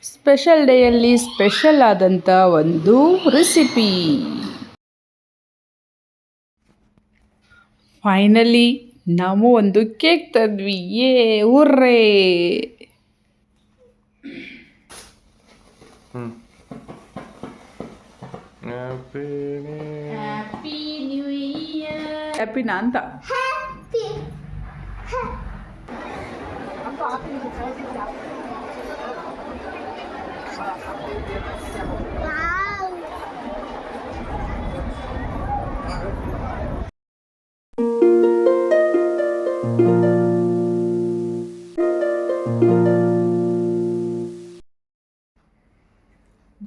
Special ಡೇಯಲ್ಲಿ special ಆದಂಥ ಒಂದು recipe. Finally ನಾವು ಒಂದು ಕೇಕ್ ತಂದ್ವಿ. ಉರ್ರೇ. Happy new year. ಹ್ಯಾಪಿನಾ ಅಂತ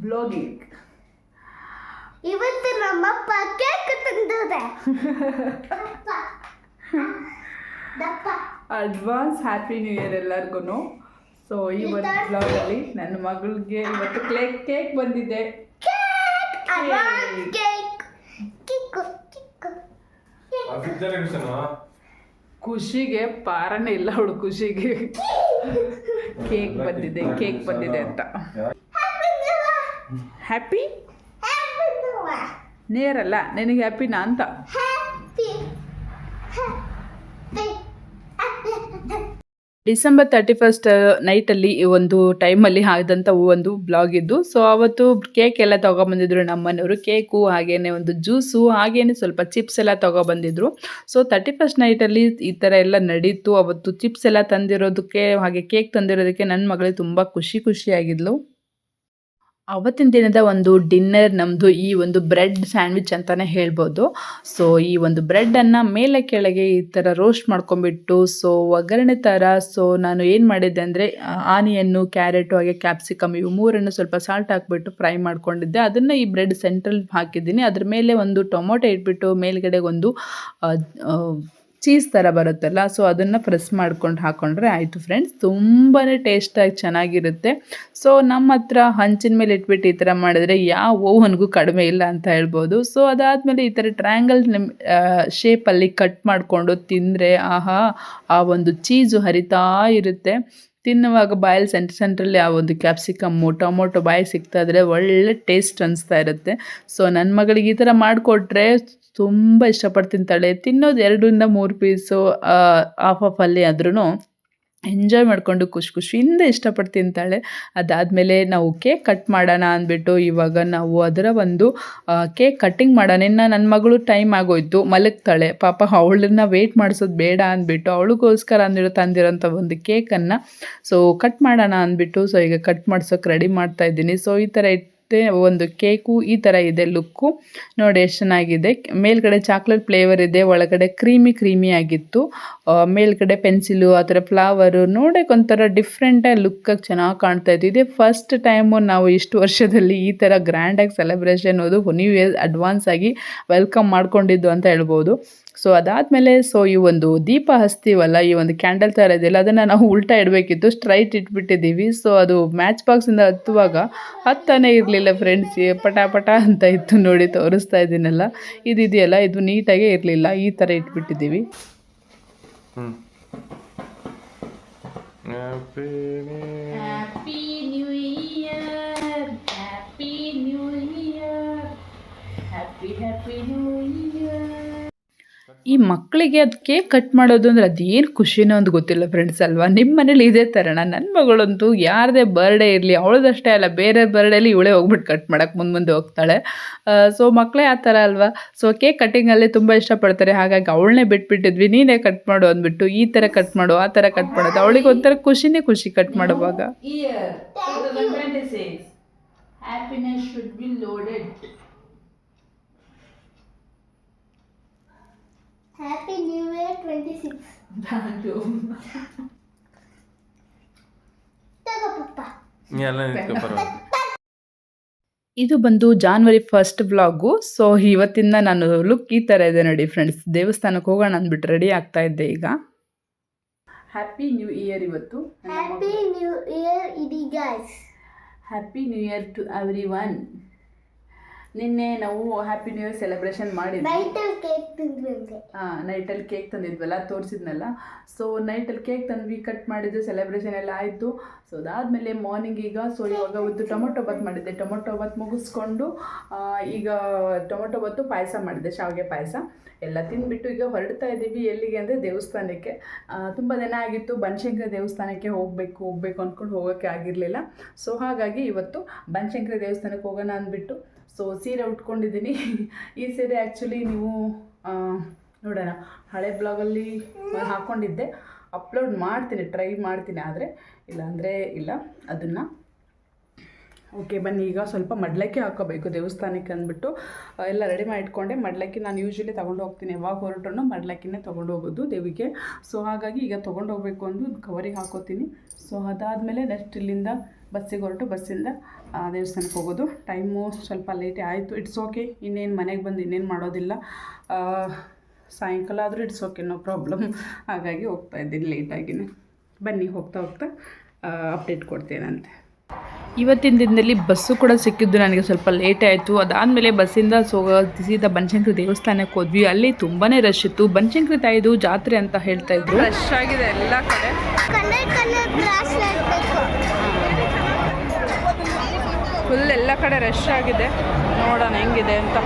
ಬ್ಲಾಗಿಂಗ್. ಇವತ್ತು ನಮ್ಮಪ್ಪ ಕೇಕ್ ತಂದಿದೆ. ಅಡ್ವಾನ್ಸ್ ಹ್ಯಾಪಿ ನ್ಯೂ ಇಯರ್ ಎಲ್ಲರಿಗೂ. ಸೊ ಈ ಒಂದು ಬ್ಲಾಗಲ್ಲಿ ನನ್ನ ಮಗಳಿಗೆ ಇವತ್ತು ಕೇಕ್ ಬಂದಿದೆ. ಖುಷಿಗೆ ಪಾರನೇ ಇಲ್ಲ ಅವಳು. ಖುಷಿಗೆ ಕೇಕ್ ಬಂದಿದೆ ಅಂತ. ಹ್ಯಾಪಿ ನೇರಲ್ಲ ನಿನಗೆ ಹ್ಯಾಪಿನಾ ಅಂತ. ಡಿಸೆಂಬರ್ 31 ನೈಟಲ್ಲಿ ಈ ಒಂದು ಟೈಮಲ್ಲಿ ಆದಂಥ ಒಂದು ಬ್ಲಾಗ್ ಇದ್ದು. ಸೊ ಅವತ್ತು ಕೇಕ್ ಎಲ್ಲ ತೊಗೊಬಂದಿದ್ರು ನಮ್ಮನೆಯವರು. ಕೇಕು ಹಾಗೇನೆ ಒಂದು ಜ್ಯೂಸು ಹಾಗೇನೆ ಸ್ವಲ್ಪ ಚಿಪ್ಸ್ ಎಲ್ಲ ತೊಗೊಬಂದಿದ್ರು. ಸೊ 31 ನೈಟಲ್ಲಿ ಈ ಥರ ಎಲ್ಲ ನಡೀತು. ಅವತ್ತು ಚಿಪ್ಸ್ ಎಲ್ಲ ತಂದಿರೋದಕ್ಕೆ ಹಾಗೆ ಕೇಕ್ ತಂದಿರೋದಕ್ಕೆ ನನ್ನ ಮಗಳಿಗೆ ತುಂಬ ಖುಷಿಯಾಗಿದ್ಲು. ಅವತ್ತಿನ ದಿನದ ಒಂದು ಡಿನ್ನರ್ ನಮ್ಮದು ಈ ಒಂದು ಬ್ರೆಡ್ ಸ್ಯಾಂಡ್ವಿಚ್ ಅಂತಲೇ ಹೇಳ್ಬೋದು. ಸೊ ಈ ಒಂದು ಬ್ರೆಡ್ಡನ್ನು ಮೇಲೆ ಕೆಳಗೆ ಈ ಥರ ರೋಸ್ಟ್ ಮಾಡ್ಕೊಂಬಿಟ್ಟು ಸೊ ಒಗ್ಗರಣೆ ಥರ. ಸೊ ನಾನು ಏನು ಮಾಡಿದ್ದೆ ಅಂದರೆ ಆನಿಯನ್ನು, ಕ್ಯಾರೆಟು ಹಾಗೆ ಕ್ಯಾಪ್ಸಿಕಮ್ ಇವು ಮೂರನ್ನು ಸ್ವಲ್ಪ ಸಾಲ್ಟ್ ಹಾಕ್ಬಿಟ್ಟು ಫ್ರೈ ಮಾಡ್ಕೊಂಡಿದ್ದೆ. ಅದನ್ನು ಈ ಬ್ರೆಡ್ ಸೆಂಟ್ರಲ್ ಹಾಕಿದ್ದೀನಿ. ಅದ್ರ ಮೇಲೆ ಒಂದು ಟೊಮೊಟೊ ಇಟ್ಬಿಟ್ಟು ಮೇಲ್ಗಡೆ ಒಂದು ಚೀಸ್ ಥರ ಬರುತ್ತಲ್ಲ, ಸೊ ಅದನ್ನು ಪ್ರೆಸ್ ಮಾಡ್ಕೊಂಡು ಹಾಕ್ಕೊಂಡ್ರೆ ಆಯಿತು ಫ್ರೆಂಡ್ಸ್. ತುಂಬಾ ಟೇಸ್ಟಾಗಿ ಚೆನ್ನಾಗಿರುತ್ತೆ. ಸೊ ನಮ್ಮ ಹತ್ರ ಹಂಚಿನ ಮೇಲೆ ಇಟ್ಬಿಟ್ಟು ಈ ಥರ ಮಾಡಿದ್ರೆ ಯಾವ ಓವನ್ಗೂ ಕಡಿಮೆ ಇಲ್ಲ ಅಂತ ಹೇಳ್ಬೋದು. ಸೊ ಅದಾದಮೇಲೆ ಈ ಥರ ಟ್ರ್ಯಾಂಗಲ್ ಶೇಪಲ್ಲಿ ಕಟ್ ಮಾಡಿಕೊಂಡು ತಿಂದರೆ ಆಹಾ, ಆ ಒಂದು ಚೀಸು ಹರಿತಾ ಇರುತ್ತೆ. ತಿನ್ನುವಾಗ ಬಾಯಲ್ಲಿ ಸೆಂಟ್ರಲ್ಲಿ ಆ ಒಂದು ಕ್ಯಾಪ್ಸಿಕಮ್ಮು, ಟೊಮೊಟೊ ಬಾಯಿಗೆ ಸಿಗ್ತಾ ಇದ್ರೆ ಒಳ್ಳೆ ಟೇಸ್ಟ್ ಅನಿಸ್ತಾ ಇರುತ್ತೆ. ಸೊ ನನ್ನ ಮಗಳಿಗೆ ಈ ಥರ ಮಾಡಿಕೊಟ್ರೆ ತುಂಬ ಇಷ್ಟಪಟ್ಟು ತಿಂತಾಳೆ. ತಿನ್ನೋದು 2-3 ಪೀಸು ಹಾಫಲ್ಲಿ ಆದ್ರೂ ಎಂಜಾಯ್ ಮಾಡಿಕೊಂಡು ಖುಷಿಯಿಂದ ಇಷ್ಟಪಟ್ಟು ತಿಂತಾಳೆ. ಅದಾದಮೇಲೆ ನಾವು ಕೇಕ್ ಕಟ್ ಮಾಡೋಣ ಅಂದ್ಬಿಟ್ಟು ಇವಾಗ ನಾವು ಅದರ ಒಂದು ಕೇಕ್ ಕಟ್ಟಿಂಗ್ ಮಾಡೋಣ. ಇನ್ನು ನನ್ನ ಮಗಳು ಟೈಮ್ ಆಗೋಯ್ತು, ಮಲಗ್ತಾಳೆ ಪಾಪ. ಅವಳನ್ನ ವೆಯ್ಟ್ ಮಾಡಿಸೋದು ಬೇಡ ಅಂದ್ಬಿಟ್ಟು ಅವಳಿಗೋಸ್ಕರ ತಂದಿರೋಂಥ ಒಂದು ಕೇಕನ್ನು ಸೊ ಕಟ್ ಮಾಡೋಣ ಅಂದ್ಬಿಟ್ಟು ಸೊ ಈಗ ಕಟ್ ಮಾಡ್ಸೋಕೆ ರೆಡಿ ಮಾಡ್ತಾಯಿದ್ದೀನಿ. ಸೊ ಈ ಥರ ಒಂದು ಕೇಕು ಈ ಥರ ಇದೆ ಲುಕ್ಕು. ನೋಡಿ ಎಷ್ಟು ಚೆನ್ನಾಗಿದೆ. ಮೇಲ್ಗಡೆ ಚಾಕ್ಲೇಟ್ ಫ್ಲೇವರ್ ಇದೆ, ಒಳಗಡೆ ಕ್ರೀಮಿ ಆಗಿತ್ತು. ಮೇಲ್ಗಡೆ ಪೆನ್ಸಿಲು ಆ ಥರ ಫ್ಲವರು ನೋಡೋಕೆ ಒಂಥರ ಡಿಫ್ರೆಂಟಾಗಿ ಲುಕ್ಕಾಗಿ ಚೆನ್ನಾಗಿ ಕಾಣ್ತಾ ಇತ್ತು. ಇದೇ ಫಸ್ಟ್ ಟೈಮು ನಾವು ಇಷ್ಟು ವರ್ಷದಲ್ಲಿ ಈ ಥರ ಗ್ರ್ಯಾಂಡಾಗಿ ಸೆಲೆಬ್ರೇಷನ್ ನ್ಯೂ ಇಯರ್ ಅಡ್ವಾನ್ಸ್ ಆಗಿ ವೆಲ್ಕಮ್ ಮಾಡ್ಕೊಂಡಿದ್ದು ಅಂತ ಹೇಳ್ಬೋದು. ಸೊ ಅದಾದಮೇಲೆ ಸೊ ಈ ಒಂದು ದೀಪ ಹಚ್ತೀವಲ್ಲ, ಈ ಒಂದು ಕ್ಯಾಂಡಲ್ ಥರ ಇದೆಯಲ್ಲ, ಅದನ್ನು ನಾವು ಉಲ್ಟಾ ಇಡಬೇಕಿತ್ತು. ಸ್ಟ್ರೈಟ್ ಇಟ್ಬಿಟ್ಟಿದ್ದೀವಿ. ಸೊ ಅದು ಮ್ಯಾಚ್ ಬಾಕ್ಸಿಂದ ಹತ್ತುವಾಗ ಹತ್ತಾನೇ ಇರಲಿಲ್ಲ ಫ್ರೆಂಡ್ಸ್. ಪಟ ಅಂತ ಇತ್ತು. ನೋಡಿ ತೋರಿಸ್ತಾ ಇದ್ದೀನಲ್ಲ, ಇದೆಯಲ್ಲ, ಇದು ನೀಟಾಗೇ ಇರಲಿಲ್ಲ. ಈ ಥರ ಇಟ್ಬಿಟ್ಟಿದ್ದೀವಿ. Happy new year, happy new year, happy new year. ಈ ಮಕ್ಕಳಿಗೆ ಅದು ಕೇಕ್ ಕಟ್ ಮಾಡೋದು ಅಂದರೆ ಅದೇನು ಖುಷಿನೋ ಅಂತ ಗೊತ್ತಿಲ್ಲ ಫ್ರೆಂಡ್ಸ್ ಅಲ್ವಾ. ನಿಮ್ಮ ಮನೇಲಿ ಇದೇ ಥರನ? ನನ್ನ ಮಗಳಂತೂ ಯಾರದೇ ಬರ್ಡೇ ಇರಲಿ, ಅವಳದಷ್ಟೇ ಅಲ್ಲ, ಬೇರೆ ಬರ್ಡೇಲಿ ಇವಳೇ ಹೋಗ್ಬಿಟ್ಟು ಕಟ್ ಮಾಡೋಕ್ಕೆ ಮುಂದೆ ಹೋಗ್ತಾಳೆ. ಸೊ ಮಕ್ಕಳೇ ಆ ಥರ ಅಲ್ವಾ. ಸೊ ಕೇಕ್ ಕಟ್ಟಿಂಗಲ್ಲೇ ತುಂಬ ಇಷ್ಟಪಡ್ತಾರೆ. ಹಾಗಾಗಿ ಅವಳನ್ನೇ ಬಿಟ್ಬಿಟ್ಟಿದ್ವಿ, ನೀನೇ ಕಟ್ ಮಾಡು ಅಂದ್ಬಿಟ್ಟು. ಈ ಥರ ಕಟ್ ಮಾಡು, ಆ ಥರ ಕಟ್ ಮಾಡೋದು ಅವಳಿಗೆ ಒಂಥರ ಖುಷಿ ಕಟ್ ಮಾಡುವಾಗ. Happiness should be loaded. Happy New Year 26. Thank you. Taga papa. ಇದು ಬಂದು January 1 ವ್ಲಾಗು. ಸೊ ಇವತ್ತಿಂದ ನಾನು ಲುಕ್ ಈ ಥರ ಇದೆ ನೋಡಿ ಫ್ರೆಂಡ್ಸ್. ದೇವಸ್ಥಾನಕ್ಕೆ ಹೋಗೋಣ ಅಂದ್ಬಿಟ್ಟು ರೆಡಿ ಆಗ್ತಾ ಇದ್ದೆ ಈಗ. ಹ್ಯಾಪಿ ನ್ಯೂ ಇಯರ್ ಇವತ್ತು. ಹ್ಯಾಪಿ ನ್ಯೂ ಇಯರ್ ಇಡಿ guys. Happy new year to everyone. ನಿನ್ನೆ ನಾವು ಹ್ಯಾಪಿ ನ್ಯೂ ಇಯರ್ ಸೆಲೆಬ್ರೇಷನ್ ಮಾಡಿದ್ವಿ. ನೈಟಲ್ಲಿ ಕೇಕ್ ತಿಂದ್ವಿ. ನೈಟಲ್ಲಿ ಕೇಕ್ ತಂದಿದ್ವಲ್ಲ, ತೋರಿಸಿದ್ನಲ್ಲ. ಸೊ ನೈಟಲ್ಲಿ ಕೇಕ್ ತಂದ್ವಿ, ಕಟ್ ಮಾಡಿದ್ದು, ಸೆಲೆಬ್ರೇಷನ್ ಎಲ್ಲ ಆಯಿತು. ಸೊ ಅದಾದಮೇಲೆ ಮಾರ್ನಿಂಗ್ ಈಗ ಇವಾಗ ಒಂದು ಟೊಮೊಟೊ ಬಾತ್ ಮಾಡಿದ್ದೆ. ಟೊಮೊಟೊ ಬಾತ್ ಮುಗಿಸ್ಕೊಂಡು ಈಗ ಟೊಮೊಟೊ ಬಾತು ಪಾಯಸ ಮಾಡಿದ್ದೆ, ಶಾವಿಗೆ ಪಾಯಸ ಎಲ್ಲ ತಿಂದುಬಿಟ್ಟು ಈಗ ಹೊರಡ್ತಾ ಇದ್ದೀವಿ. ಎಲ್ಲಿಗೆ ಅಂದರೆ ದೇವಸ್ಥಾನಕ್ಕೆ. ತುಂಬ ದಿನ ಆಗಿತ್ತು ಬನಶಂಕರಿ ದೇವಸ್ಥಾನಕ್ಕೆ ಹೋಗಬೇಕು ಅಂದ್ಕೊಂಡು ಹೋಗೋಕ್ಕೆ ಆಗಿರಲಿಲ್ಲ. ಸೊ ಹಾಗಾಗಿ ಇವತ್ತು ಬನಶಂಕರಿ ದೇವಸ್ಥಾನಕ್ಕೆ ಹೋಗೋಣ ಅಂದ್ಬಿಟ್ಟು ಸೀರೆ ಉಟ್ಕೊಂಡಿದ್ದೀನಿ. ಈ ಸೀರೆ ಆ್ಯಕ್ಚುಲಿ ನೀವು ನೋಡೋಣ, ಹಳೆ ಬ್ಲಾಗಲ್ಲಿ ಹಾಕ್ಕೊಂಡಿದ್ದೆ, ಅಪ್ಲೋಡ್ ಮಾಡ್ತೀನಿ, ಟ್ರೈ ಮಾಡ್ತೀನಿ. ಆದರೆ ಇಲ್ಲಾಂದರೆ ಇಲ್ಲ ಅದನ್ನು. ಓಕೆ, ಬನ್ನಿ ಈಗ ಸ್ವಲ್ಪ ಮಡ್ಲಕ್ಕಿ ಹಾಕೋಬೇಕು ದೇವಸ್ಥಾನಕ್ಕೆ ಅಂದ್ಬಿಟ್ಟು ಎಲ್ಲ ರೆಡಿ ಮಾಡಿ ಇಟ್ಕೊಂಡೆ. ಮಡ್ಲಕ್ಕಿ ನಾನು ಯೂಶ್ವಲಿ ತೊಗೊಂಡು ಹೋಗ್ತೀನಿ, ಯಾವಾಗ ಹೊರಟು ಮಡ್ಲಕ್ಕಿನೇ ತೊಗೊಂಡು ಹೋಗೋದು ದೇವಿಗೆ. ಸೊ ಹಾಗಾಗಿ ಈಗ ತೊಗೊಂಡು ಹೋಗಬೇಕು ಅಂದು ಕವರಿಗೆ ಹಾಕೋತೀನಿ. ಸೊ ಅದಾದಮೇಲೆ ನೆಕ್ಸ್ಟ್ ಇಲ್ಲಿಂದ ಬಸ್ಸಿಗೆ ಹೊರಟು ಬಸ್ಸಿಂದ ದೇವಸ್ಥಾನಕ್ಕೆ ಹೋಗೋದು. ಟೈಮು ಸ್ವಲ್ಪ ಲೇಟೇ ಆಯಿತು. ಇಟ್ಸ್ ಓಕೆ, ಇನ್ನೇನು ಮನೆಗೆ ಬಂದು ಇನ್ನೇನು ಮಾಡೋದಿಲ್ಲ. ಸಾಯಂಕಾಲ ಆದರೂ ಇಟ್ಸ್ ಓಕೆ, ನೋ ಪ್ರಾಬ್ಲಮ್. ಹಾಗಾಗಿ ಹೋಗ್ತಾ ಇದ್ದೀನಿ ಲೇಟಾಗಿನೇ. ಬನ್ನಿ ಹೋಗ್ತಾ ಅಪ್ಡೇಟ್ ಕೊಡ್ತೇನಂತೆ. ಇವತ್ತಿನ ದಿನದಲ್ಲಿ ಬಸ್ಸು ಕೂಡ ಸಿಕ್ಕಿದ್ದು ನನಗೆ ಸ್ವಲ್ಪ ಲೇಟೇ ಆಯಿತು. ಅದಾದಮೇಲೆ ಬಸ್ಸಿಂದ ಸೀದಾ ಬನಶಂಕರಿ ದೇವಸ್ಥಾನಕ್ಕೆ ಹೋದ್ವಿ. ಅಲ್ಲಿ ತುಂಬಾ ರಶ್ ಇತ್ತು. ಬನಶಂಕರಿ ತಾಯಿದು ಜಾತ್ರೆ ಅಂತ ಹೇಳ್ತಾ ಇದ್ರು. ರಶ್ ಆಗಿದೆ ಎಲ್ಲ ಕಡೆ. ಫುಲ್ ಎಲ್ಲ ಕಡೆ ರಶ್ ಆಗಿದೆ. ನೋಡೋಣ ಹೆಂಗಿದೆ ಅಂತ.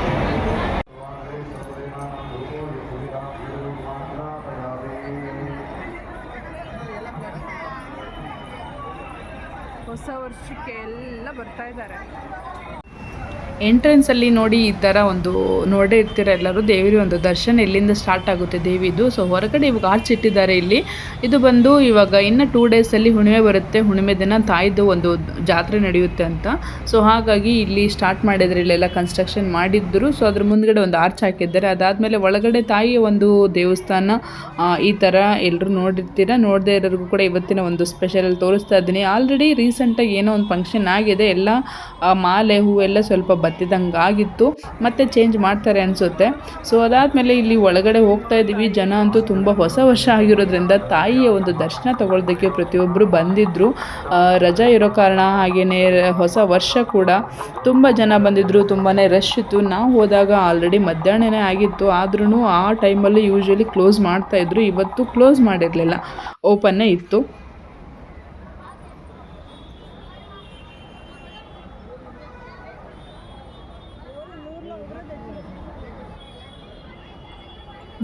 ಹೊಸ ವರ್ಷಕ್ಕೆ ಎಲ್ಲ ಬರ್ತಾ ಇದ್ದಾರೆ. ಎಂಟ್ರೆನ್ಸಲ್ಲಿ ನೋಡಿ ಈ ಥರ ಒಂದು ನೋಡೇ ಇರ್ತೀರ ಎಲ್ಲರೂ. ದೇವಿಯ ಒಂದು ದರ್ಶನ ಇಲ್ಲಿಂದ ಸ್ಟಾರ್ಟ್ ಆಗುತ್ತೆ ದೇವಿದು. ಸೊ ಹೊರಗಡೆ ಇವಾಗ ಆರ್ಚ್ ಇಟ್ಟಿದ್ದಾರೆ ಇಲ್ಲಿ. ಇದು ಬಂದು ಇವಾಗ ಇನ್ನು 2 ಡೇಸಲ್ಲಿ ಹುಣ್ಣಿಮೆ ಬರುತ್ತೆ. ಹುಣ್ಣಿಮೆ ದಿನ ತಾಯಿದು ಒಂದು ಜಾತ್ರೆ ನಡೆಯುತ್ತೆ ಅಂತ. ಸೊ ಹಾಗಾಗಿ ಇಲ್ಲಿ ಸ್ಟಾರ್ಟ್ ಮಾಡಿದರೆ ಇಲ್ಲೆಲ್ಲ ಕನ್ಸ್ಟ್ರಕ್ಷನ್ ಮಾಡಿದ್ದರು. ಸೊ ಅದ್ರ ಮುಂದ್ಗಡೆ ಒಂದು ಆರ್ಚ್ ಹಾಕಿದ್ದಾರೆ. ಅದಾದಮೇಲೆ ಒಳಗಡೆ ತಾಯಿಯ ಒಂದು ದೇವಸ್ಥಾನ ಈ ಥರ ಎಲ್ಲರೂ ನೋಡಿರ್ತೀರ. ನೋಡದೇ ಇರೋರಿಗೂ ಕೂಡ ಇವತ್ತಿನ ಒಂದು ಸ್ಪೆಷಲ್ ತೋರಿಸ್ತಾ ಇದ್ದೀನಿ. ಆಲ್ರೆಡಿ ರೀಸೆಂಟಾಗಿ ಏನೋ ಒಂದು ಫಂಕ್ಷನ್ ಆಗಿದೆ, ಎಲ್ಲ ಮಾಲೆ ಹೂವೆಲ್ಲ ಸ್ವಲ್ಪ ಬತ್ತಿದಂಗೆ ಆಗಿತ್ತು, ಮತ್ತೆ ಚೇಂಜ್ ಮಾಡ್ತಾರೆ ಅನಿಸುತ್ತೆ. ಸೊ ಅದಾದಮೇಲೆ ಇಲ್ಲಿ ಒಳಗಡೆ ಹೋಗ್ತಾ ಇದ್ದೀವಿ. ಜನ ಅಂತೂ ತುಂಬ ಹೊಸ ವರ್ಷ ಆಗಿರೋದ್ರಿಂದ ತಾಯಿಯ ಒಂದು ದರ್ಶನ ತಗೊಳ್ಳೋದಕ್ಕೆ ಪ್ರತಿಯೊಬ್ಬರು ಬಂದಿದ್ದರು. ರಜಾ ಇರೋ ಕಾರಣ, ಹಾಗೆಯೇ ಹೊಸ ವರ್ಷ ಕೂಡ ತುಂಬ ಜನ ಬಂದಿದ್ದರು. ತುಂಬಾ ರಶ್ ಇತ್ತು. ನಾವು ಹೋದಾಗ ಆಲ್ರೆಡಿ ಮಧ್ಯಾಹ್ನನೇ ಆಗಿತ್ತು. ಆದ್ರೂ ಆ ಟೈಮಲ್ಲಿ ಯೂಶ್ವಲಿ ಕ್ಲೋಸ್ ಮಾಡ್ತಾಯಿದ್ರು. ಇವತ್ತು ಕ್ಲೋಸ್ ಮಾಡಿರಲಿಲ್ಲ, ಓಪನ್ನೇ ಇತ್ತು.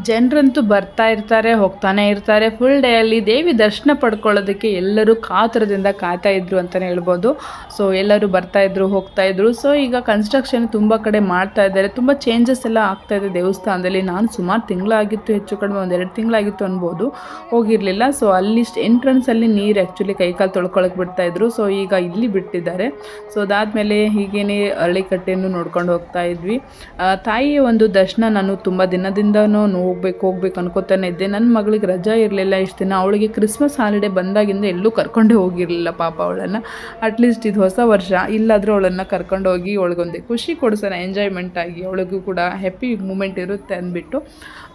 ಜನರಂತೂ ಬರ್ತಾ ಇರ್ತಾರೆ, ಹೋಗ್ತಾನೆ ಇರ್ತಾರೆ. ಫುಲ್ ಡೇ ಅಲ್ಲಿ ದೇವಿ ದರ್ಶನ ಪಡ್ಕೊಳ್ಳೋದಕ್ಕೆ ಎಲ್ಲರೂ ಕಾತರದಿಂದ ಕಾಯ್ತಾ ಇದ್ರು ಅಂತಲೇ ಹೇಳ್ಬೋದು. ಸೊ ಎಲ್ಲರೂ ಬರ್ತಾಯಿದ್ರು, ಹೋಗ್ತಾಯಿದ್ರು. ಸೊ ಈಗ ಕನ್ಸ್ಟ್ರಕ್ಷನ್ ತುಂಬ ಕಡೆ ಮಾಡ್ತಾ ಇದ್ದಾರೆ. ತುಂಬ ಚೇಂಜಸ್ ಎಲ್ಲ ಆಗ್ತಾಯಿದೆ ದೇವಸ್ಥಾನದಲ್ಲಿ. ನಾನು ಸುಮಾರು ತಿಂಗಳಾಗಿತ್ತು, ಹೆಚ್ಚು ಕಡಿಮೆ 1-2 ತಿಂಗಳಾಗಿತ್ತು ಅನ್ಬೋದು, ಹೋಗಿರಲಿಲ್ಲ. ಸೊ ಅಲ್ಲಿ ಎಂಟ್ರೆನ್ಸಲ್ಲಿ ನೀರು ಆ್ಯಕ್ಚುಲಿ ಕೈಕಾಲು ತೊಳ್ಕೊಳಕ್ಕೆ ಬಿಡ್ತಾಯಿದ್ರು. ಸೊ ಈಗ ಇಲ್ಲಿ ಬಿಟ್ಟಿದ್ದಾರೆ. ಸೊ ಅದಾದಮೇಲೆ ಹೀಗೇನೆ ಅರಳಿಕಟ್ಟೆಯನ್ನು ನೋಡ್ಕೊಂಡು ಹೋಗ್ತಾ ಇದ್ವಿ. ತಾಯಿಯ ಒಂದು ದರ್ಶನ ನಾನು ತುಂಬ ದಿನದಿಂದನೂ ಹೋಗ್ಬೇಕು ಅನ್ಕೋತಾನೆ ಇದ್ದೆ. ನನ್ನ ಮಗಳಿಗೆ ರಜಾ ಇರಲಿಲ್ಲ ಇಷ್ಟು ದಿನ. ಅವಳಿಗೆ ಕ್ರಿಸ್ಮಸ್ ಹಾಲಿಡೇ ಬಂದಾಗಿಂದ ಎಲ್ಲೂ ಕರ್ಕೊಂಡೇ ಹೋಗಿರಲಿಲ್ಲ ಪಾಪ ಅವಳನ್ನು. ಅಟ್ಲೀಸ್ಟ್ ಇದು ಹೊಸ ವರ್ಷ ಇಲ್ಲಾದರೂ ಅವಳನ್ನು ಕರ್ಕೊಂಡು ಹೋಗಿ ಅವಳಿಗೊಂದು ಖುಷಿ ಕೊಡಿಸೋಣ, ಎಂಜಾಯ್ಮೆಂಟ್ ಆಗಿ, ಅವಳಿಗೂ ಕೂಡ ಹ್ಯಾಪಿ ಮೂಮೆಂಟ್ ಇರುತ್ತೆ ಅಂದ್ಬಿಟ್ಟು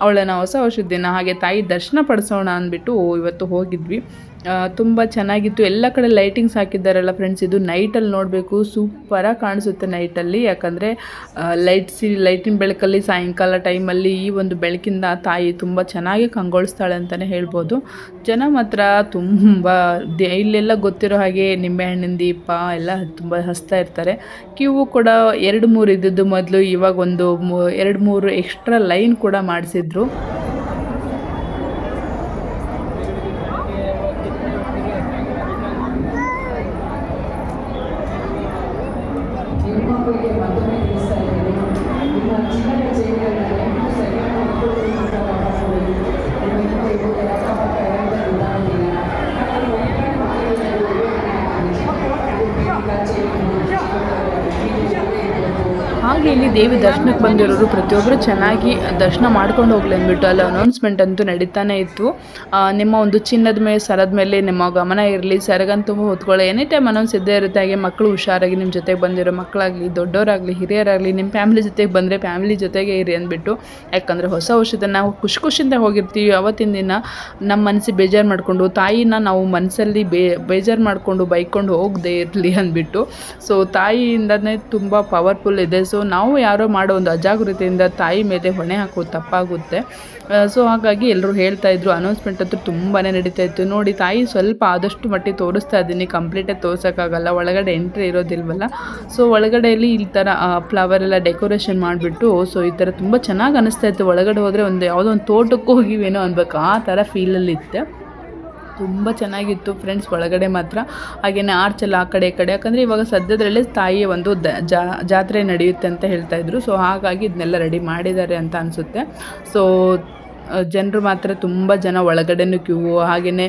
ಅವಳನ್ನು ಹೊಸ ವರ್ಷದ ದಿನ ಹಾಗೆ ತಾಯಿ ದರ್ಶನ ಪಡಿಸೋಣ ಅಂದ್ಬಿಟ್ಟು ಇವತ್ತು ಹೋಗಿದ್ವಿ. ತುಂಬ ಚೆನ್ನಾಗಿತ್ತು. ಎಲ್ಲ ಕಡೆ ಲೈಟಿಂಗ್ಸ್ ಹಾಕಿದ್ದಾರಲ್ಲ ಫ್ರೆಂಡ್ಸ್, ಇದು ನೈಟಲ್ಲಿ ನೋಡಬೇಕು, ಸೂಪರಾಗಿ ಕಾಣಿಸುತ್ತೆ ನೈಟಲ್ಲಿ. ಯಾಕಂದರೆ ಲೈಟಿನ ಬೆಳಕಲ್ಲಿ ಸಾಯಂಕಾಲ ಟೈಮಲ್ಲಿ ಈ ಒಂದು ಬೆಳಕಿಂದ ತಾಯಿ ತುಂಬ ಚೆನ್ನಾಗಿ ಕಂಗೊಳಿಸ್ತಾಳೆ ಅಂತಲೇ ಹೇಳ್ಬೋದು. ಜನ ಮಾತ್ರ ತುಂಬ ಇಲ್ಲೆಲ್ಲ ಗೊತ್ತಿರೋ ಹಾಗೆ ನಿಂಬೆಹಣ್ಣಿನ ದೀಪ ಎಲ್ಲ ತುಂಬ ಹಚ್ತಾ ಇರ್ತಾರೆ. ಕ್ಯೂ ಕೂಡ 2-3 ಇದ್ದದ್ದು ಮೊದಲು, ಇವಾಗ ಒಂದು 2-3 ಎಕ್ಸ್ಟ್ರಾ ಲೈನ್ ಕೂಡ ಮಾಡಿಸಿದ್ರು. ಹಾಗೆ ಇಲ್ಲಿ ದೇವಿ ದರ್ಶನಕ್ಕೆ ಬಂದಿರೋರು ಪ್ರತಿಯೊಬ್ಬರು ಚೆನ್ನಾಗಿ ದರ್ಶನ ಮಾಡ್ಕೊಂಡು ಹೋಗ್ಲಿ ಅಂದ್ಬಿಟ್ಟು ಅಲ್ಲಿ ಅನೌನ್ಸ್ಮೆಂಟ್ ಅಂತೂ ನಡೀತಾನೆ ಇತ್ತು. ನಿಮ್ಮ ಒಂದು ಚಿನ್ನದ ಮೇಲೆ ಸರದ ಮೇಲೆ ನಿಮ್ಮ ಗಮನ ಇರಲಿ, ಸರಗಂತೂ ಹೊತ್ಕೊಳ್ಳೋ ಎನಿ ಟೈಮ್ ಅನೌನ್ಸ್ ಇದ್ದೇ ಇರುತ್ತೆ. ಹಾಗೆ ಮಕ್ಕಳು ಹುಷಾರಾಗಿ ನಿಮ್ಮ ಜೊತೆಗೆ ಬಂದಿರೋ ಮಕ್ಕಳಾಗಲಿ, ದೊಡ್ಡವರಾಗಲಿ, ಹಿರಿಯರಾಗಲಿ, ನಿಮ್ಮ ಫ್ಯಾಮಿಲಿ ಜೊತೆಗೆ ಬಂದರೆ ಫ್ಯಾಮಿಲಿ ಜೊತೆಗೆ ಇರಿ ಅಂದ್ಬಿಟ್ಟು. ಯಾಕಂದರೆ ಹೊಸ ವರ್ಷದ ನಾವು ಖುಷಿಯಿಂದ ಹೋಗಿರ್ತೀವಿ. ಅವತ್ತಿನ ದಿನ ನಮ್ಮ ಮನಸ್ಸಿಗೆ ಬೇಜಾರು ಮಾಡಿಕೊಂಡು ತಾಯಿನ ನಾವು ಮನಸ್ಸಲ್ಲಿ ಬೇಜಾರು ಮಾಡಿಕೊಂಡು ಬೈಕೊಂಡು ಹೋಗದೆ ಇರಲಿ ಅಂದ್ಬಿಟ್ಟು. ಸೊ ತಾಯಿಯಿಂದನೇ ತುಂಬ ಪವರ್ಫುಲ್ ಇದೆ. ಸೊ ನಾವು ಯಾರೋ ಮಾಡೋ ಒಂದು ಅಜಾಗರೂಕತೆಯಿಂದ ತಾಯಿ ಮೇಲೆ ಹೊಣೆ ಹಾಕೋದು ತಪ್ಪಾಗುತ್ತೆ. ಸೊ ಹಾಗಾಗಿ ಎಲ್ಲರೂ ಹೇಳ್ತಾ ಇದ್ರು, ಅನೌನ್ಸ್ಮೆಂಟ್ ಅಂತೂ ತುಂಬಾ ನಡೀತಾ ಇತ್ತು. ನೋಡಿ ತಾಯಿ ಸ್ವಲ್ಪ ಆದಷ್ಟು ಮಟ್ಟಿಗೆ ತೋರಿಸ್ತಾ ಇದ್ದೀನಿ, ಕಂಪ್ಲೀಟಾಗಿ ತೋರ್ಸೋಕ್ಕಾಗಲ್ಲ, ಒಳಗಡೆ ಎಂಟ್ರಿ ಇರೋದಿಲ್ವಲ್ಲ. ಸೊ ಒಳಗಡೆಯಲ್ಲಿ ಈ ಥರ ಫ್ಲವರ್ ಎಲ್ಲ ಡೆಕೋರೇಷನ್ ಮಾಡಿಬಿಟ್ಟು ಸೊ ಈ ಥರ ತುಂಬ ಚೆನ್ನಾಗಿ ಅನಿಸ್ತಾ ಇತ್ತು. ಒಳಗಡೆ ಹೋದರೆ ಒಂದು ಯಾವುದೋ ಒಂದು ತೋಟಕ್ಕೂ ಹೋಗಿವೇನೋ ಅನ್ಬೇಕು, ಆ ಥರ ಫೀಲಲ್ಲಿತ್ತು. ತುಂಬ ಚೆನ್ನಾಗಿತ್ತು ಫ್ರೆಂಡ್ಸ್ ಒಳಗಡೆ ಮಾತ್ರ. ಹಾಗೆಯೇ ಆರ್ಚೆಲ್ಲ ಆ ಕಡೆ ಈ ಕಡೆ, ಯಾಕಂದರೆ ಇವಾಗ ಸದ್ಯದರಲ್ಲೇ ತಾಯಿಯ ಒಂದು ಜಾತ್ರೆ ನಡೆಯುತ್ತೆ ಅಂತ ಹೇಳ್ತಾಯಿದ್ರು. ಸೊ ಹಾಗಾಗಿ ಇದನ್ನೆಲ್ಲ ರೆಡಿ ಮಾಡಿದ್ದಾರೆ ಅಂತ ಅನಿಸುತ್ತೆ. ಸೊ ಜನರು ಮಾತ್ರ ತುಂಬ ಜನ ಒಳಗಡೆನೂ ಕ್ಯೂ, ಹಾಗೆಯೇ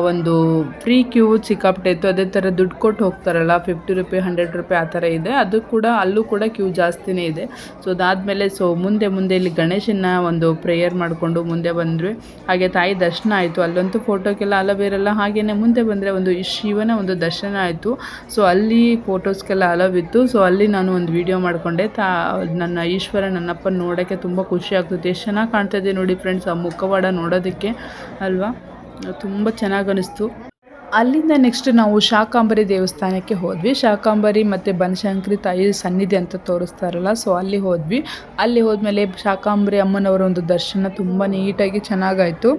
ಒಂದು ಫ್ರೀ ಕ್ಯೂ ಸಿಕ್ಕಾಪಟ್ಟೆ ಇತ್ತು. ಅದೇ ಥರ ದುಡ್ಡು ಕೊಟ್ಟು ಹೋಗ್ತಾರಲ್ಲ, 50 ರೂಪಾಯಿ 100 ರೂಪಾಯಿ ಆ ಥರ ಇದೆ, ಅದು ಕೂಡ ಅಲ್ಲೂ ಕೂಡ ಕ್ಯೂ ಜಾಸ್ತಿನೇ ಇದೆ. ಸೊ ಅದಾದಮೇಲೆ ಮುಂದೆ ಇಲ್ಲಿ ಗಣೇಶನ ಒಂದು ಪ್ರೇಯರ್ ಮಾಡಿಕೊಂಡು ಮುಂದೆ ಬಂದ್ವಿ. ಹಾಗೆ ತಾಯಿ ದರ್ಶನ ಆಯಿತು. ಅಲ್ಲಂತೂ ಫೋಟೋಕ್ಕೆಲ್ಲ ಅಲವಿರಲ್ಲ. ಹಾಗೆಯೇ ಮುಂದೆ ಬಂದರೆ ಒಂದು ಶಿವನ ಒಂದು ದರ್ಶನ ಆಯಿತು. ಸೊ ಅಲ್ಲಿ ಫೋಟೋಸ್ಗೆಲ್ಲ ಅಲವಿತ್ತು. ಸೊ ಅಲ್ಲಿ ನಾನು ಒಂದು ವಿಡಿಯೋ ಮಾಡಿಕೊಂಡೆ. ನನ್ನ ಈಶ್ವರ ನನ್ನಪ್ಪ ನೋಡೋಕ್ಕೆ ತುಂಬ ಖುಷಿ ಆಗ್ತದೆ. ಎಷ್ಟು ಚೆನ್ನಾಗಿ ಕಾಣ್ತಾಯಿದೆ ನೋಡಿ ಫ್ರೆಂಡ್ಸ್ ಆ ಮುಖವಾಡ ನೋಡೋದಕ್ಕೆ ಅಲ್ವಾ, ತುಂಬ ಚೆನ್ನಾಗಿ ಅನಿಸ್ತು. ಅಲ್ಲಿಂದ ನೆಕ್ಸ್ಟ್ ನಾವು ಶಾಕಾಂಬರಿ ದೇವಸ್ಥಾನಕ್ಕೆ ಹೋದ್ವಿ. ಶಾಕಾಂಬರಿ ಮತ್ತು ಬನಶಂಕರಿ ತಾಯಿ ಸನ್ನಿಧಿ ಅಂತ ತೋರಿಸ್ತಾರಲ್ಲ, ಸೊ ಅಲ್ಲಿ ಹೋದ್ವಿ. ಅಲ್ಲಿ ಹೋದ್ಮೇಲೆ ಶಾಕಾಂಬರಿ ಅಮ್ಮನವರ ಒಂದು ದರ್ಶನ ತುಂಬ ನೀಟಾಗಿ ಚೆನ್ನಾಗಾಯಿತು.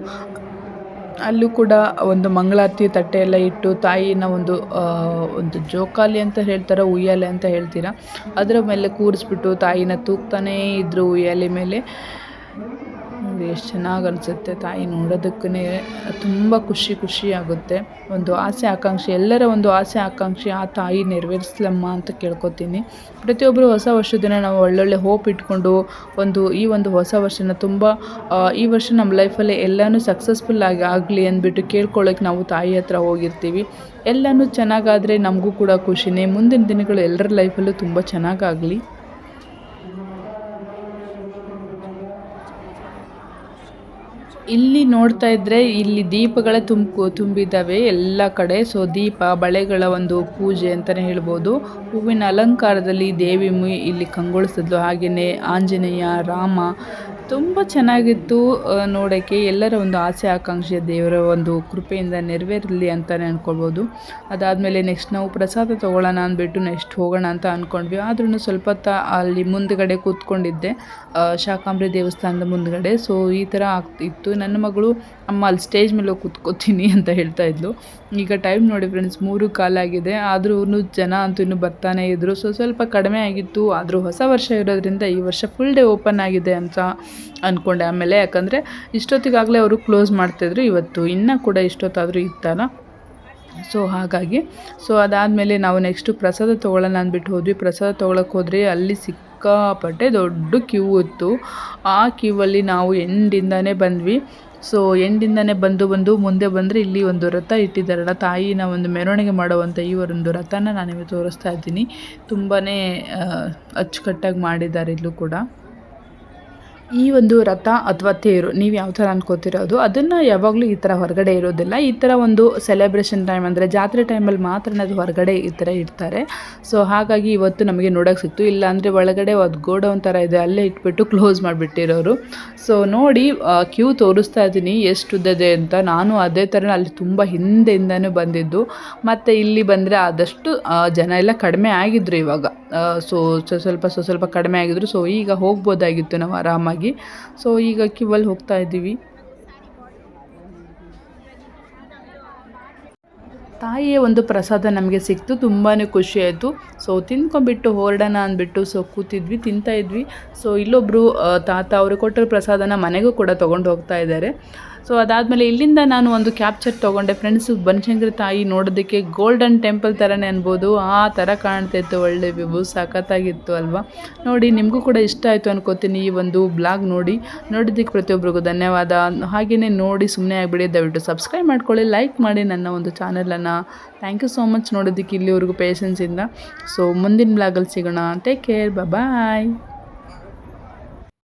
ಅಲ್ಲೂ ಕೂಡ ಒಂದು ಮಂಗಳಾರತಿ ತಟ್ಟೆ ಎಲ್ಲ ಇಟ್ಟು ತಾಯಿನ ಒಂದು ಜೋಕಾಲಿ ಅಂತ ಹೇಳ್ತಾರೆ, ಉಯ್ಯಾಲೆ ಅಂತ ಹೇಳ್ತೀರಾ, ಅದರ ಮೇಲೆ ಕೂರಿಸ್ಬಿಟ್ಟು ತಾಯಿನ ತೂಗ್ತಾನೇ ಇದ್ದರು ಉಯ್ಯಾಲೆ ಮೇಲೆ. ಎಷ್ಟು ಚೆನ್ನಾಗಿ ಅನಿಸುತ್ತೆ ತಾಯಿ ನೋಡೋದಕ್ಕೇ ತುಂಬ ಖುಷಿ ಆಗುತ್ತೆ. ಒಂದು ಆಸೆ ಆಕಾಂಕ್ಷೆ, ಎಲ್ಲರ ಒಂದು ಆಸೆ ಆಕಾಂಕ್ಷೆ ಆ ತಾಯಿ ನೆರವೇರಿಸ್ಲಮ್ಮ ಅಂತ ಕೇಳ್ಕೊತೀನಿ. ಪ್ರತಿಯೊಬ್ಬರು ಹೊಸ ವರ್ಷದ ದಿನ ನಾವು ಒಳ್ಳೊಳ್ಳೆ ಹೋಪ್ ಇಟ್ಕೊಂಡು ಈ ಒಂದು ಹೊಸ ವರ್ಷನ ಈ ವರ್ಷ ನಮ್ಮ ಲೈಫಲ್ಲಿ ಎಲ್ಲನೂ ಸಕ್ಸಸ್ಫುಲ್ ಆಗಲಿ ಅಂದ್ಬಿಟ್ಟು ಕೇಳ್ಕೊಳ್ಳೋಕೆ ನಾವು ತಾಯಿ ಹತ್ರ ಹೋಗಿರ್ತೀವಿ. ಎಲ್ಲನೂ ಚೆನ್ನಾಗಾದರೆ ನಮಗೂ ಕೂಡ ಖುಷಿನೇ. ಮುಂದಿನ ದಿನಗಳು ಎಲ್ಲರ ಲೈಫಲ್ಲೂ ತುಂಬ ಚೆನ್ನಾಗಾಗಲಿ. ಇಲ್ಲಿ ನೋಡ್ತಾ ಇದ್ದರೆ ಇಲ್ಲಿ ದೀಪಗಳೇ ತುಂಬಿದ್ದಾವೆ ಎಲ್ಲ ಕಡೆ. ಸೊ ದೀಪ, ಬಳೆಗಳ ಒಂದು ಪೂಜೆ ಅಂತಲೇ ಹೇಳ್ಬೋದು. ಹೂವಿನ ಅಲಂಕಾರದಲ್ಲಿ ದೇವಿ ಇಲ್ಲಿ ಕಂಗೊಳಿಸಿದ್ಲು. ಹಾಗೆಯೇ ಆಂಜನೇಯ, ರಾಮ ತುಂಬ ಚೆನ್ನಾಗಿತ್ತು ನೋಡೋಕ್ಕೆ. ಎಲ್ಲರ ಒಂದು ಆಸೆ ಆಕಾಂಕ್ಷೆ ದೇವರ ಒಂದು ಕೃಪೆಯಿಂದ ನೆರವೇರಲಿ ಅಂತಲೇ ಅಂದ್ಕೊಳ್ಬೋದು. ಅದಾದಮೇಲೆ ನೆಕ್ಸ್ಟ್ ನಾವು ಪ್ರಸಾದ ತೊಗೊಳ್ಳೋಣ ಅಂದ್ಬಿಟ್ಟು ನೆಕ್ಸ್ಟ್ ಹೋಗೋಣ ಅಂತ ಅಂದ್ಕೊಂಡ್ವಿ. ಆದ್ರೂ ಸ್ವಲ್ಪ ಹೊತ್ತು ಅಲ್ಲಿ ಮುಂದುಗಡೆ ಕೂತ್ಕೊಂಡಿದ್ದೆ, ಶಾಕಾಂಬರಿ ದೇವಸ್ಥಾನದ ಮುಂದುಗಡೆ. ಸೊ ಈ ಥರ ಆಗ್ತಿತ್ತು. ನನ್ನ ಮಗಳು ಅಮ್ಮ ಅಲ್ಲಿ ಸ್ಟೇಜ್ ಮೇಲೆ ಹೋಗಿ ಕೂತ್ಕೋತೀನಿ ಅಂತ ಹೇಳ್ತಾ ಇದ್ಲು. ಈಗ ಟೈಮ್ ನೋಡಿ ಫ್ರೆಂಡ್ಸ್ 3:15 ಆಗಿದೆ. ಆದ್ರೂ ಜನ ಅಂತೂ ಇನ್ನೂ ಬರ್ತಾನೆ ಇದ್ದರು. ಸ್ವಲ್ಪ ಕಡಿಮೆ ಆಗಿತ್ತು. ಆದರೂ ಹೊಸ ವರ್ಷ ಇರೋದ್ರಿಂದ ಈ ವರ್ಷ ಫುಲ್ ಡೇ ಓಪನ್ ಆಗಿದೆ ಅಂತ ಅಂದ್ಕೊಂಡೆ. ಆಮೇಲೆ ಯಾಕಂದರೆ ಇಷ್ಟೊತ್ತಿಗಾಗಲೇ ಅವರು ಕ್ಲೋಸ್ ಮಾಡ್ತಾಯಿದ್ರು. ಇವತ್ತು ಇನ್ನೂ ಕೂಡ ಇಷ್ಟೊತ್ತಾದರೂ ಇತ್ತಲ್ಲ, ಸೊ ಹಾಗಾಗಿ. ಸೊ ಅದಾದಮೇಲೆ ನಾವು ನೆಕ್ಸ್ಟು ಪ್ರಸಾದ ತೊಗೊಳ್ಳೋಣ ಅಂದ್ಬಿಟ್ಟು ಹೋದ್ವಿ. ಪ್ರಸಾದ ತೊಗೊಳಕ್ಕೆ ಹೋದರೆ ಅಲ್ಲಿ ಸಿಕ್ಕಾಪಟ್ಟೆ ದೊಡ್ಡ ಕ್ಯೂ ಇತ್ತು. ಆ ಕ್ಯೂವಲ್ಲಿ ನಾವು ಎಂಡಿಂದನೇ ಬಂದ್ವಿ. ಸೊ ಎಂಡಿಂದನೇ ಬಂದು ಮುಂದೆ ಬಂದರೆ ಇಲ್ಲಿ ಒಂದು ರಥ ಇಟ್ಟಿದ್ದಾರಲ್ಲ, ತಾಯಿನ ಒಂದು ಮೆರವಣಿಗೆ ಮಾಡುವಂಥ ಈ ಒಂದು ರಥನ ನಾನಿವತ್ತು ತೋರಿಸ್ತಾ ಇದ್ದೀನಿ. ತುಂಬಾ ಅಚ್ಚುಕಟ್ಟಾಗಿ ಮಾಡಿದ್ದಾರೆ ಇಲ್ಲೂ ಕೂಡ. ಈ ಒಂದು ರಥ ಅಥವಾ ತೇರು ನೀವು ಯಾವ ಥರ ಅನ್ಕೋತಿರೋದು, ಅದನ್ನು ಯಾವಾಗಲೂ ಈ ಥರ ಹೊರಗಡೆ ಇರೋದಿಲ್ಲ. ಈ ಥರ ಒಂದು ಸೆಲೆಬ್ರೇಷನ್ ಟೈಮ್ ಅಂದರೆ ಜಾತ್ರೆ ಟೈಮಲ್ಲಿ ಮಾತ್ರ ಅದು ಹೊರಗಡೆ ಈ ಥರ ಇಡ್ತಾರೆ. ಸೊ ಹಾಗಾಗಿ ಇವತ್ತು ನಮಗೆ ನೋಡೋಕ್ಕೆ ಸಿಕ್ತು. ಇಲ್ಲಾಂದರೆ ಒಳಗಡೆ ಅದು ಗೋಡೌನ್ ಥರ ಇದೆ, ಅಲ್ಲೇ ಇಟ್ಬಿಟ್ಟು ಕ್ಲೋಸ್ ಮಾಡಿಬಿಟ್ಟಿರೋರು. ಸೊ ನೋಡಿ ಕ್ಯೂ ತೋರಿಸ್ತಾ ಇದ್ದೀನಿ ಎಷ್ಟು ಉದ್ದದೆ ಅಂತ. ನಾನು ಅದೇ ಥರ ಅಲ್ಲಿ ತುಂಬ ಹಿಂದೆಯಿಂದನೂ ಬಂದಿದ್ದು. ಮತ್ತು ಇಲ್ಲಿ ಬಂದರೆ ಆದಷ್ಟು ಜನ ಎಲ್ಲ ಕಡಿಮೆ ಆಗಿದ್ರು ಇವಾಗ. ಸ್ವಲ್ಪ ಕಡಿಮೆ ಆಗಿದ್ರು. ಸೊ ಈಗ ಹೋಗ್ಬೋದಾಗಿತ್ತು ನಾವು ಆರಾಮಾಗಿ. ಸೊ ಈಗ ಕ್ಯೂವಲ್ಲಿ ಹೋಗ್ತಾ ಇದ್ದೀವಿ. ತಾಯಿಯ ಒಂದು ಪ್ರಸಾದ ನಮಗೆ ಸಿಕ್ತು, ತುಂಬಾ ಖುಷಿ ಆಯಿತು. ಸೊ ತಿಂದ್ಕೊಂಡ್ಬಿಟ್ಟು ಹೊರಡೋಣ ಅಂದ್ಬಿಟ್ಟು ಕೂತಿದ್ವಿ, ತಿಂತಾಯಿದ್ವಿ. ಸೊ ಇಲ್ಲೊಬ್ಬರು ತಾತ ಅವರು ಕೊಟ್ಟಿರೋ ಪ್ರಸಾದನ ಮನೆಗೂ ಕೂಡ ತೊಗೊಂಡು ಹೋಗ್ತಾ ಇದ್ದಾರೆ. ಸೊ ಅದಾದಮೇಲೆ ಇಲ್ಲಿಂದ ನಾನು ಒಂದು ಕ್ಯಾಪ್ಚರ್ ತೊಗೊಂಡೆ ಫ್ರೆಂಡ್ಸು. ಬನಶಂಕರಿ ತಾಯಿ ನೋಡೋದಕ್ಕೆ ಗೋಲ್ಡನ್ ಟೆಂಪಲ್ ಥರನೇ ಅನ್ಬೋದು, ಆ ಥರ ಕಾಣ್ತಾಯಿತ್ತು. ಒಳ್ಳೆ ವ್ಯೂ ಸಖತ್ತಾಗಿತ್ತು ಅಲ್ವಾ. ನೋಡಿ ನಿಮಗೂ ಕೂಡ ಇಷ್ಟ ಆಯಿತು ಅನ್ಕೋತೀನಿ ಈ ಒಂದು ಬ್ಲಾಗ್. ನೋಡಿದ್ದಕ್ಕೆ ಪ್ರತಿಯೊಬ್ಬರಿಗೂ ಧನ್ಯವಾದ. ಹಾಗೆಯೇ ನೋಡಿ ಸುಮ್ಮನೆ ಆಗಿಬಿಡಿ, ದಯವಿಟ್ಟು ಸಬ್ಸ್ಕ್ರೈಬ್ ಮಾಡ್ಕೊಳ್ಳಿ, ಲೈಕ್ ಮಾಡಿ ನನ್ನ ಒಂದು ಚಾನಲನ್ನು. ಥ್ಯಾಂಕ್ ಯು ಸೋ ಮಚ್ ನೋಡೋದಕ್ಕೆ ಇಲ್ಲಿವರೆಗೂ ಪೇಷನ್ಸಿಂದ. ಸೊ ಮುಂದಿನ ಬ್ಲಾಗಲ್ಲಿ ಸಿಗೋಣ. ಟೇಕ್ ಕೇರ್, ಬಾಯ್.